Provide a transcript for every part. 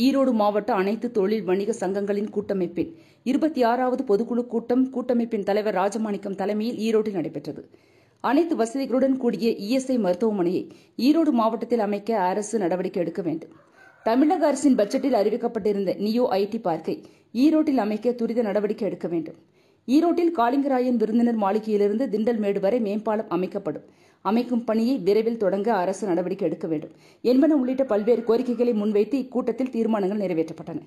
ஈரோடு மாவட்ட அனைத்து தொழில் வணிக சங்கங்களின் கூட்டமைப்பின் 26வது பொதுக்குழு கூட்டமைப்பின் தலைவர் ராஜமாணிக்கம் தலைமையில் ஈரோட்டில் நடைபெற்றது. அனைத்து வசதிகளுடன் கூடிய இஎஸ்ஐ மருத்துவமனையை ஈரோடு மாவட்டத்தில் அமைக்க அரசு நடவடிக்கை எடுக்க வேண்டும். தமிழக அரசின் பட்ஜெட்டில் அறிவிக்கப்பட்டிருந்த நியோ ஐடி பார்க்கை ஈரோட்டில் அமைக்க துரித நடவடிக்கை எடுக்க வேண்டும். ஈரோட்டில் காளிங்கராயன் விருந்தினர் மாளிகையிலிருந்து திண்டல்மேடு வரை மேம்பாலம் அமைக்கப்படும். அமைக்கும் பணியை விரைவில் தொடங்க அரசு நடவடிக்கை எடுக்க வேண்டும் என்பன உள்ளிட்ட பல்வேறு கோரிக்கைகளை முன்வைத்து இக்கூட்டத்தில் தீர்மானங்கள் நிறைவேற்றப்பட்டன.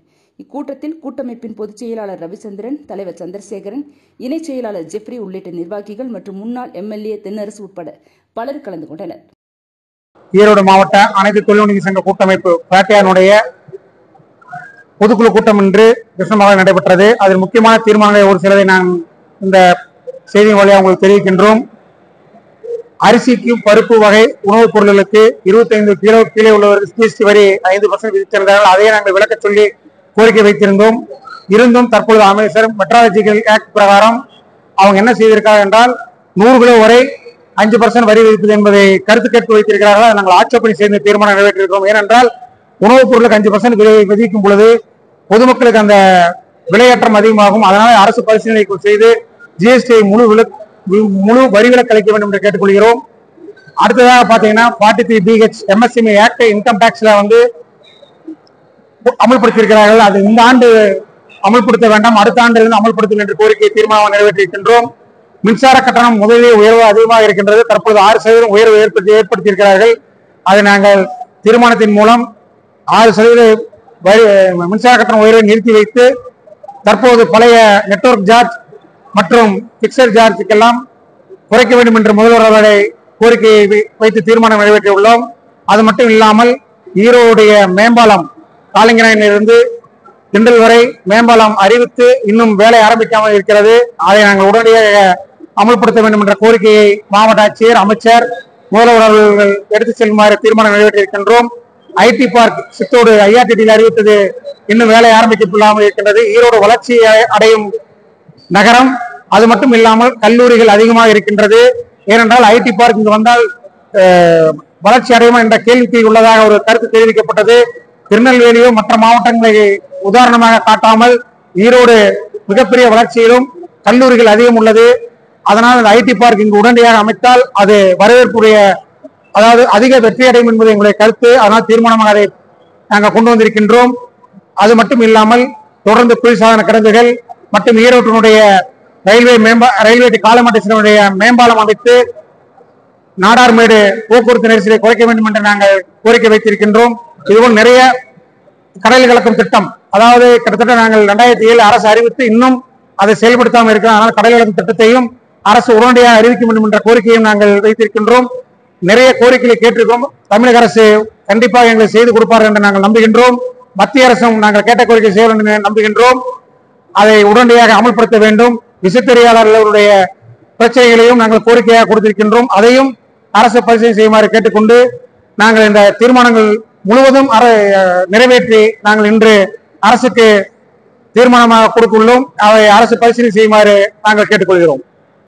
இக்கூட்டத்தில் கூட்டமைப்பின் பொதுச் செயலாளர் ரவிச்சந்திரன், தலைவர் சந்திரசேகரன், இணைச் செயலாளர் ஜெப்ரி உள்ளிட்ட நிர்வாகிகள் மற்றும் முன்னாள் எம்எல்ஏ தென்னரசு உட்பட பலர் கலந்து கொண்டனர். ஈரோடு மாவட்ட அனைத்து தொழில்நுட்ப சங்க கூட்டமைப்பு பேட்டையானுடைய பொதுக்குழு கூட்டம் இன்று கிருஷ்ணமாக நடைபெற்றது. அதில் முக்கியமான தீர்மானங்களை ஒரு சிலரை நான் இந்த செய்தியின் வழியாக உங்களுக்கு தெரிவிக்கின்றோம். அரிசிக்கு பருப்பு வகை உணவுப் பொருட்களுக்கு 25 கிலோ கீழே உள்ளவர்கள் ஜிஎஸ்டி வரி 5% விதித்திருந்தார்கள். அதையே நாங்கள் விளக்க சொல்லி கோரிக்கை வைத்திருந்தோம். இருந்தும் தற்பொழுது அமைச்சர் மெட்ராலஜிக்கல் ஆக்ட் பிரகாரம் அவங்க என்ன செய்திருக்காங்க என்றால் 100 கிலோ வரை 5% வரி விதிப்பது என்பதை கருத்து கேட்பு வைத்திருக்கிறார்கள். நாங்கள் ஆட்சேபனை செய்து தீர்மானம் நிறைவேற்றிருக்கிறோம். ஏனென்றால் உணவுப் பொருளுக்கு 5% விலை விதிக்கும் பொழுது பொதுமக்களுக்கு அந்த விலையேற்றம் அதிகமாகும். அதனால அரசு பரிசீலனை செய்து ஜிஎஸ்டி முழு வரி விலக்கு அளிக்க வேண்டும் என்று கேட்டுக்கொள்கிறோம். அடுத்ததாக பாத்தீங்கன்னா 43BH MSME ஆக்ட் இன்கம் டாக்ஸ்ல அமல்படுத்தியிருக்கிறார்கள். அது இந்த ஆண்டு அமல்படுத்த வேண்டாம், அடுத்த ஆண்டிலிருந்து அமல்படுத்தும் என்று கோரிக்கை தீர்மானம் நிறைவேற்றியிருக்கின்றோம். மின்சார கட்டணம் முதலில் உயர்வு அதிகமாக இருக்கின்றது. தற்போது 6% உயர்வு ஏற்படுத்தியிருக்கிறார்கள். அதை நாங்கள் தீர்மானத்தின் மூலம் 6% மின்சார கட்டணம் உயர்வை நிறுத்தி வைத்து தற்போது பழைய நெட்வொர்க் சார்ஜ் மற்றும் பிக்சர் சார்ஜுக்கெல்லாம் குறைக்க வேண்டும் என்று முதல்வர் அவர்களை கோரிக்கையை வைத்து தீர்மானம் நிறைவேற்றியுள்ளோம். அது மட்டும் இல்லாமல் ஈரோடைய மேம்பாலம் காளிங்கராயனிலிருந்து திண்டல் வரை மேம்பாலம் அறிவித்து இன்னும் வேலை ஆரம்பிக்காமல் இருக்கிறது. அதை நாங்கள் உடனடியாக அமல்படுத்த வேண்டும் என்ற கோரிக்கையை மாவட்ட ஆட்சியர், அமைச்சர், முதல்வர் அவர்கள் எடுத்துச் செல்லுமாறு தீர்மானம் நிறைவேற்றியிருக்கின்றோம். ஐடி பார்க் சித்தோடு ஐஆர்டிடியில் அறிவித்தது இன்னும் வேலை ஆரம்பிக்கப்படாமல் இருக்கின்றது. ஈரோடு வளர்ச்சி அடையும் நகரம். அது மட்டும் இல்லாமல் கல்லூரிகள் அதிகமாக இருக்கின்றது. ஏனென்றால் ஐடி பார்க் இங்கு வந்தால் வளர்ச்சி அடையுமா என்ற கேள்விக்கு உள்ளதாக ஒரு கருத்து தெரிவிக்கப்பட்டது. திருநெல்வேலியோ மற்ற மாவட்டங்களை உதாரணமாக காட்டாமல் ஈரோடு மிகப்பெரிய வளர்ச்சியிலும் கல்லூரிகள் அதிகம் உள்ளது. அதனால் அந்த ஐடி பார்க் இங்கு உடனடியாக அமைத்தால் அது வரவேற்புடைய, அதாவது அதிக வெற்றி அடையும் என்பது எங்களுடைய கருத்து. அதனால் தீர்மானமாக அதை நாங்கள் கொண்டு வந்திருக்கின்றோம். அது மட்டும் இல்லாமல் தொடர்ந்து குளிர்சாதன கிடங்குகள் மற்றும் ஈரோட்டினுடைய ரயில்வே காலமட்டத்தினுடைய மேம்பாலம் அமைத்து நாடார்மேடு போக்குவரத்து நெரிசலை குறைக்க வேண்டும் என்று நாங்கள் கோரிக்கை வைத்திருக்கின்றோம். இதுபோல் நிறைய கடல் கலக்கும் திட்டம், அதாவது கிட்டத்தட்ட நாங்கள் 2007 அரசு அறிவித்து இன்னும் அதை செயல்படுத்தாமல் இருக்கிறோம். ஆனால் கடல் கலக்கும் திட்டத்தையும் அரசு உடனடியாக அறிவிக்க வேண்டும் என்ற கோரிக்கையும் நாங்கள் வைத்திருக்கின்றோம். நிறைய கோரிக்கைகளை கேட்டிருக்கிறோம். தமிழக அரசு கண்டிப்பாக எங்களை செய்து கொடுப்பார்கள் என்று நாங்கள் நம்புகின்றோம். மத்திய அரசும் நாங்கள் கேட்ட கோரிக்கை செய்ய வேண்டும் என்று நம்புகின்றோம். அதை உடனடியாக அமல்படுத்த வேண்டும். விசைத்தறியாளர்களுடைய பிரச்சனைகளையும் நாங்கள் கோரிக்கையாக கொடுத்திருக்கின்றோம். அதையும் அரசு பரிசீலனை செய்யுமாறு கேட்டுக்கொண்டு நாங்கள் இந்த தீர்மானங்கள் முழுவதும் நிறைவேற்றி நாங்கள் இன்று அரசுக்கு தீர்மானமாக கொடுத்துள்ளோம். அதை அரசு பரிசீலனை செய்யுமாறு நாங்கள் கேட்டுக்கொள்கிறோம்.